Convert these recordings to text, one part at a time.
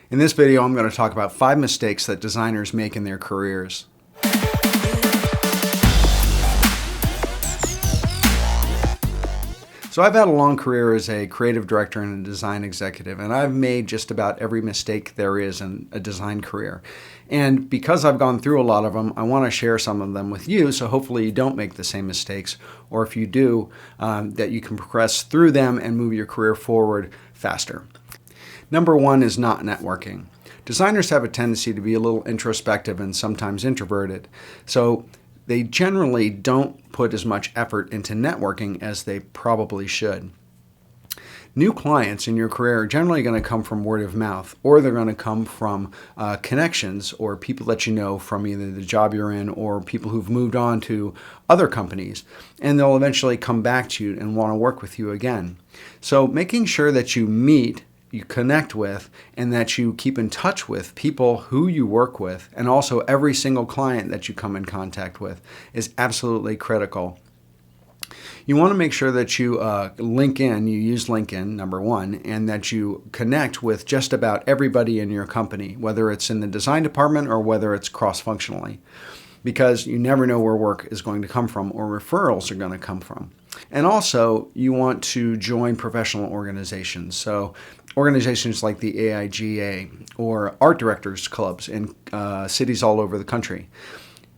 In this video, I'm going to talk about 5 mistakes that designers make in their careers. So I've had a long career as a creative director and a design executive, and I've made just about every mistake there is in a design career. And because I've gone through a lot of them, I want to share some of them with you, so hopefully you don't make the same mistakes, or if you do, that you can progress through them and move your career forward faster. Number 1 is not networking. Designers have a tendency to be a little introspective and sometimes introverted. So they generally don't put as much effort into networking as they probably should. New clients in your career are generally going to come from word of mouth, or they're going to come from connections or people that you know from either the job you're in or people who've moved on to other companies, and they'll eventually come back to you and want to work with you again. So making sure that you meet, you connect with, and that you keep in touch with people who you work with, and also every single client that you come in contact with, is absolutely critical. You want to make sure that you you use LinkedIn, number 1, and that you connect with just about everybody in your company, whether it's in the design department or whether it's cross-functionally, because you never know where work is going to come from or referrals are going to come from. And also, you want to join professional organizations. So organizations like the AIGA or art directors clubs in cities all over the country.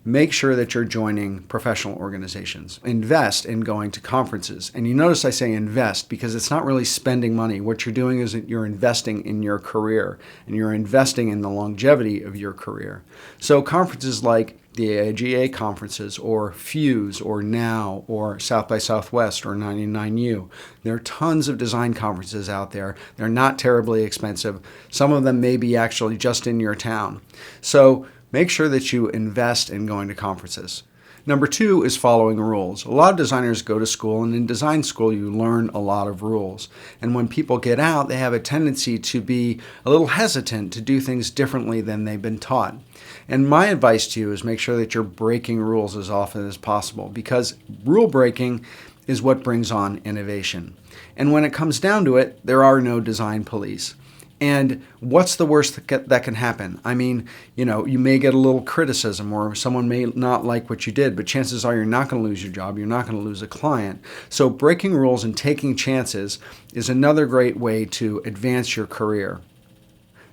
Make sure that you're joining professional organizations. Invest in going to conferences. And you notice I say invest because it's not really spending money. What you're doing is that you're investing in your career, and you're investing in the longevity of your career. So conferences like the AIGA conferences, or Fuse, or Now, or South by Southwest, or 99U. There are tons of design conferences out there. They're not terribly expensive. Some of them may be actually just in your town. So make sure that you invest in going to conferences. Number 2 is following rules. A lot of designers go to school, and in design school you learn a lot of rules. And when people get out, they have a tendency to be a little hesitant to do things differently than they've been taught. And my advice to you is make sure that you're breaking rules as often as possible, because rule breaking is what brings on innovation. And when it comes down to it, there are no design police. And what's the worst that can happen? I mean, you may get a little criticism, or someone may not like what you did, but chances are you're not going to lose your job. You're not going to lose a client. So breaking rules and taking chances is another great way to advance your career.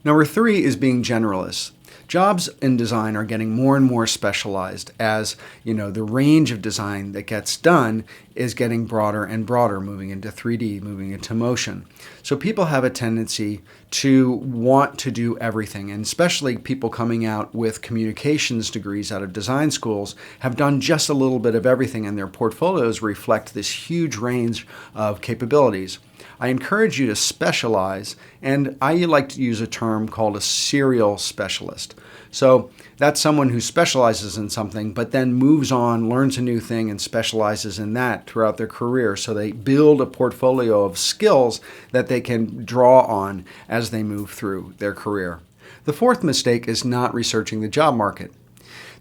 Number 3 is being generalist. Jobs in design are getting more and more specialized as, the range of design that gets done is getting broader and broader, moving into 3D, moving into motion. So people have a tendency to want to do everything, and especially people coming out with communications degrees out of design schools have done just a little bit of everything, and their portfolios reflect this huge range of capabilities. I encourage you to specialize, and I like to use a term called a serial specialist. So that's someone who specializes in something, but then moves on, learns a new thing, and specializes in that throughout their career. So they build a portfolio of skills that they can draw on as they move through their career. The 4th mistake is not researching the job market.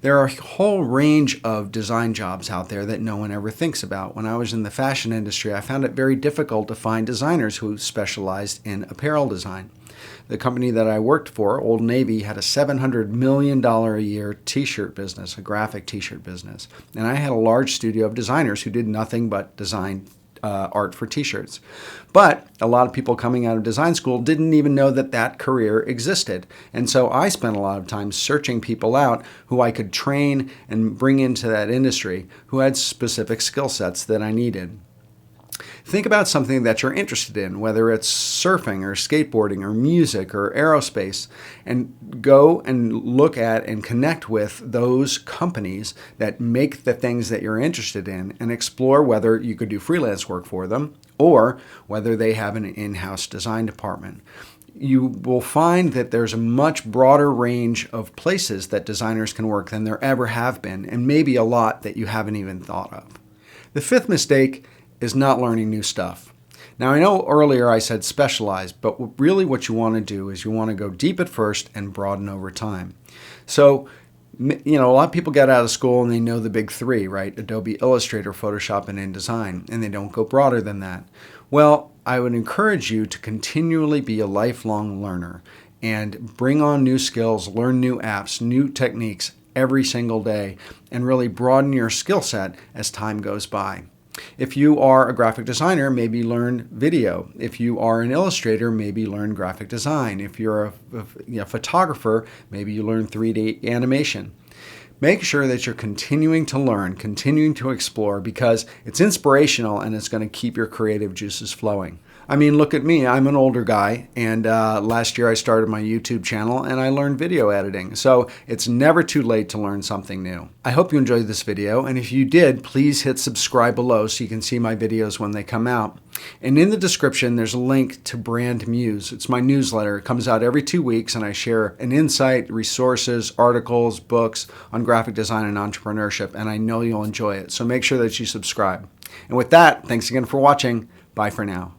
There are a whole range of design jobs out there that no one ever thinks about. When I was in the fashion industry, I found it very difficult to find designers who specialized in apparel design. The company that I worked for, Old Navy, had a $700 million a year t-shirt business, a graphic t-shirt business. And I had a large studio of designers who did nothing but design art for t-shirts. But a lot of people coming out of design school didn't even know that that career existed. And so I spent a lot of time searching people out who I could train and bring into that industry who had specific skill sets that I needed. Think about something that you're interested in, whether it's surfing or skateboarding or music or aerospace, and go and look at and connect with those companies that make the things that you're interested in, and explore whether you could do freelance work for them or whether they have an in-house design department. You will find that there's a much broader range of places that designers can work than there ever have been, and maybe a lot that you haven't even thought of. The 5th mistake is not learning new stuff. Now, I know earlier I said specialize, but really what you want to do is you want to go deep at first and broaden over time. So, a lot of people get out of school and they know the big 3, right? Adobe Illustrator, Photoshop, and InDesign, and they don't go broader than that. Well, I would encourage you to continually be a lifelong learner and bring on new skills, learn new apps, new techniques every single day, and really broaden your skill set as time goes by. If you are a graphic designer, maybe learn video. If you are an illustrator, maybe learn graphic design. If you're a photographer, maybe you learn 3D animation. Make sure that you're continuing to learn, continuing to explore, because it's inspirational and it's going to keep your creative juices flowing. I mean, look at me. I'm an older guy, and last year I started my YouTube channel and I learned video editing. So it's never too late to learn something new. I hope you enjoyed this video, and if you did, please hit subscribe below so you can see my videos when they come out. And in the description, there's a link to Brand Muse. It's my newsletter. It comes out every 2 weeks, and I share an insight, resources, articles, books on graphic design and entrepreneurship, and I know you'll enjoy it. So make sure that you subscribe. And with that, thanks again for watching. Bye for now.